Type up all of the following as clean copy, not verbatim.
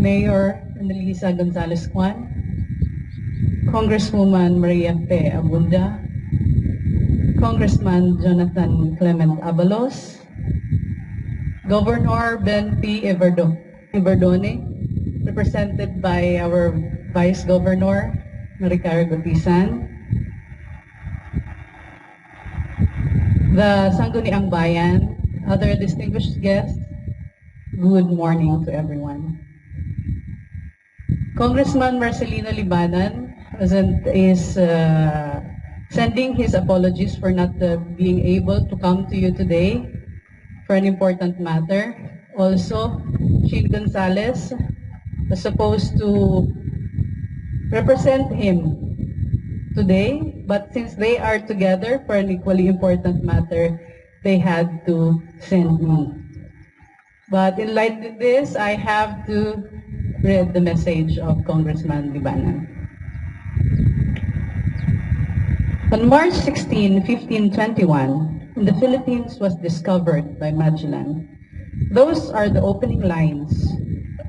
Mayor Libanan-Gonzales, Congresswoman Maria P. Abunda, Congressman Jonathan Clement Abalos, Governor Ben P. Everdone, represented by our Vice Governor, Maricar Gutisan, the Sangguniang Bayan, other distinguished guests, good morning to everyone. Congressman Marcelino Libanan is sending his apologies for not being able to come to you today for an important matter. Also, Chief Gonzales was supposed to represent him today, but since they are together for an equally important matter, they had to send me. But in light of this, I have to read the message of Congressman Libanan. On March 16, 1521, the Philippines was discovered by Magellan. Those are the opening lines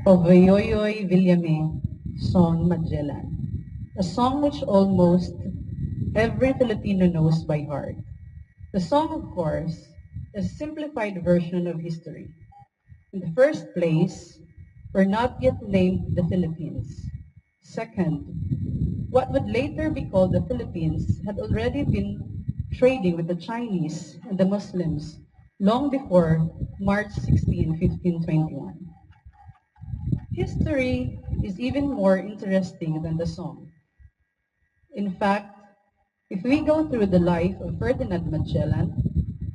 of Yoyoy Villame song Magellan, a song which almost every Filipino knows by heart. The song, of course, is a simplified version of history. In the first place, we're not yet named the Philippines. Second, what would later be called the Philippines had already been trading with the Chinese and the Muslims long before March 16, 1521. History is even more interesting than the song. In fact, if we go through the life of Ferdinand Magellan,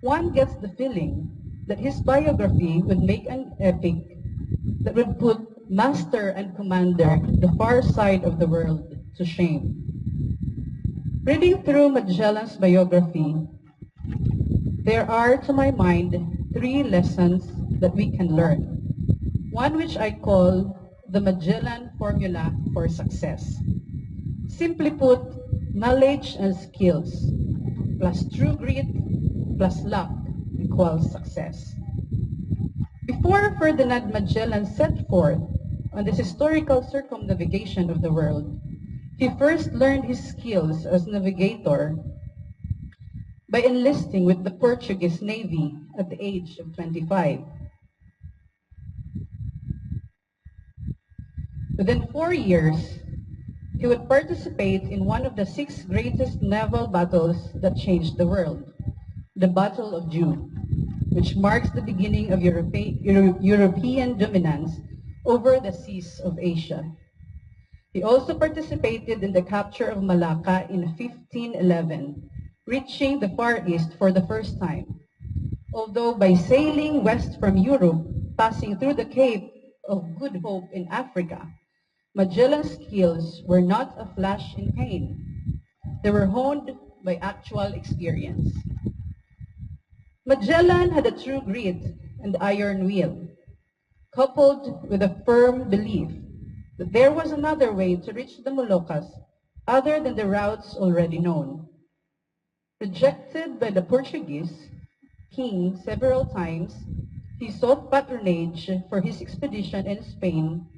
one gets the feeling that his biography would make an epic that would put master and commander, the far side of the world, to shame. Reading through Magellan's biography, there are, to my mind, 3 lessons that we can learn. One which I call the Magellan formula for success. Simply put, knowledge and skills plus true grit plus luck equals success. Before Ferdinand Magellan set forth on this historical circumnavigation of the world, he first learned his skills as navigator by enlisting with the Portuguese Navy at the age of 25. Within 4 years, he would participate in one of the 6 greatest naval battles that changed the world, the Battle of June, which marks the beginning of European dominance over the seas of Asia. He also participated in the capture of Malacca in 1511, reaching the Far East for the first time. Although by sailing west from Europe, passing through the Cape of Good Hope in Africa, Magellan's skills were not a flash in pain. They were honed by actual experience. Magellan had a true grit and iron will, coupled with a firm belief that there was another way to reach the Moluccas other than the routes already known. Rejected by the Portuguese king several times, he sought patronage for his expedition in Spain.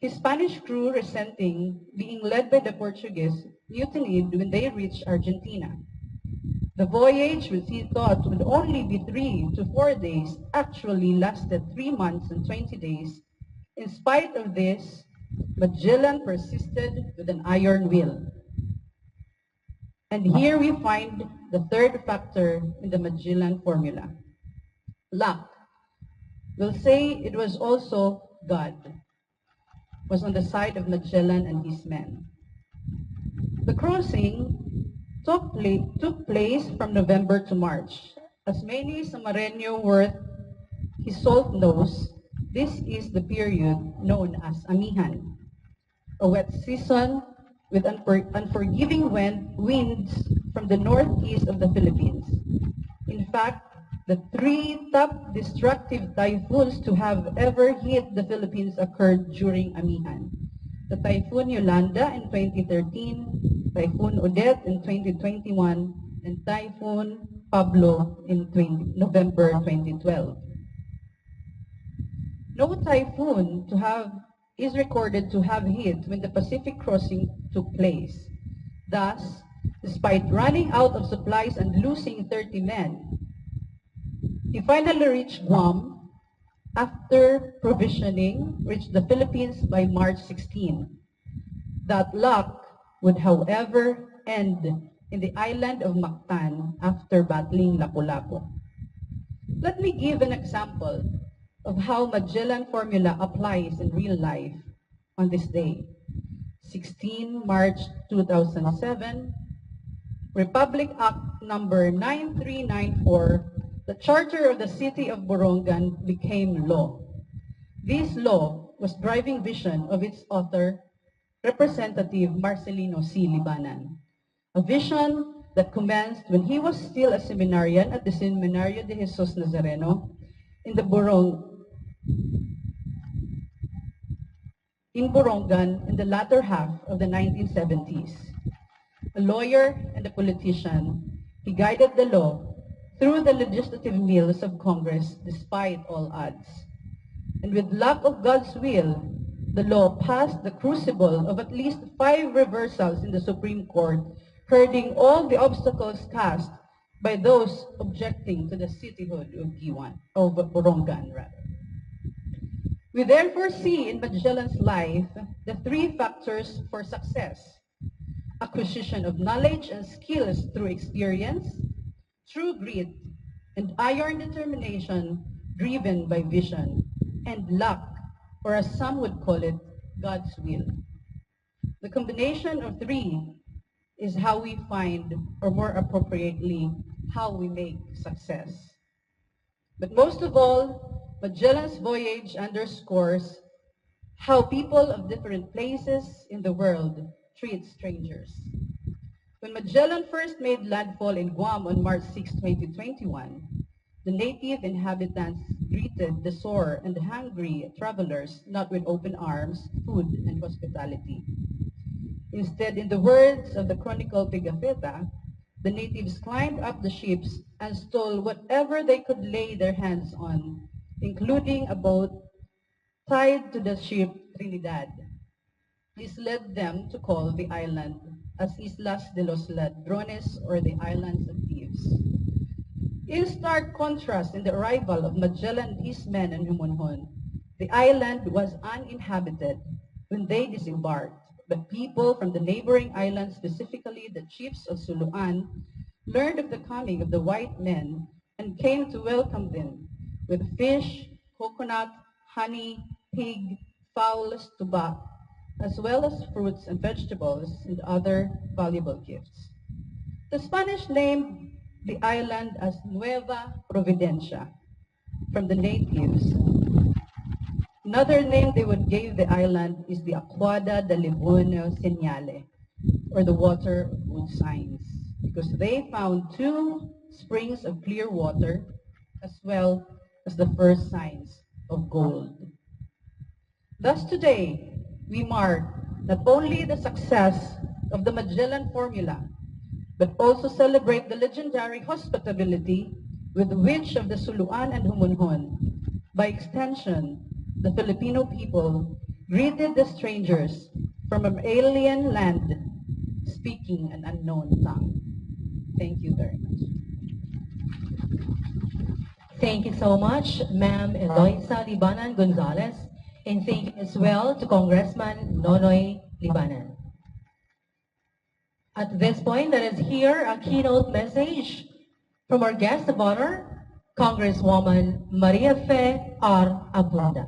His Spanish crew, resenting being led by the Portuguese, mutinied when they reached Argentina. The voyage, which he thought would only be 3 to 4 days, actually lasted 3 months and 20 days. In spite of this, Magellan persisted with an iron will. And here we find the third factor in the Magellan formula. Luck. We'll say it was also God was on the side of Magellan and his men. The crossing took place from November to March. As many Samareño worth his salt knows, this is the period known as Amihan, a wet season with unforgiving winds from the northeast of the Philippines. In fact, the 3 top destructive typhoons to have ever hit the Philippines occurred during Amihan. The Typhoon Yolanda in 2013, Typhoon Odette in 2021, and Typhoon Pablo in November 2012. No typhoon is recorded to have hit when the Pacific crossing took place. Thus, despite running out of supplies and losing 30 men, he finally reached Guam after provisioning, reached the Philippines by March 16. That luck would, however, end in the island of Mactan after battling Lapu-Lapu. Let me give an example of how Magellan formula applies in real life on this day. 16 March 2007, Republic Act number 9394, the Charter of the City of Borongan became law. This law was driving vision of its author, Representative Marcelino C. Libanan, a vision that commenced when he was still a seminarian at the Seminario de Jesus Nazareno in Borongan in the latter half of the 1970s. A lawyer and a politician, he guided the law through the legislative mills of Congress despite all odds. And with luck of God's will, the law passed the crucible of at least 5 reversals in the Supreme Court, herding all the obstacles cast by those objecting to the cityhood of Borongan. We therefore see in Magellan's life the 3 factors for success: acquisition of knowledge and skills through experience, true grit, and iron determination driven by vision, and luck, or as some would call it, God's will. The combination of 3 is how we find, or more appropriately, how we make success. But most of all, Magellan's voyage underscores how people of different places in the world treat strangers. When Magellan first made landfall in Guam on March 6, 2021, the native inhabitants greeted the sore and hungry travelers not with open arms, food, and hospitality. Instead, in the words of the Chronicle Pigafetta, the natives climbed up the ships and stole whatever they could lay their hands on, including a boat tied to the ship Trinidad. This led them to call the island as Islas de los Ladrones, or the Islands of Thieves. In stark contrast in the arrival of Magellan and his men in Homonhon, the island was uninhabited when they disembarked, but people from the neighboring islands, specifically the chiefs of Suluan, learned of the coming of the white men and came to welcome them with fish, coconut, honey, pig, fowls, tuba, as well as fruits and vegetables and other valuable gifts. The Spanish named the island as Nueva Providencia from the natives. Another name they would give the island is the Aguada de Buena Señale, or the water of good signs, because they found 2 springs of clear water as well as the first signs of gold. Thus today, we mark not only the success of the Magellan formula, but also celebrate the legendary hospitality with which of the Suluan and Homonhon, by extension, the Filipino people greeted the strangers from an alien land speaking an unknown tongue. Thank you very much. Thank you so much, Ma'am Eloisa Libanan-Gonzales, and thank you as well to Congressman Nonoy Libanan. At this point, let us hear a keynote message from our guest of honor, Congresswoman Maria Fe R. Abunda.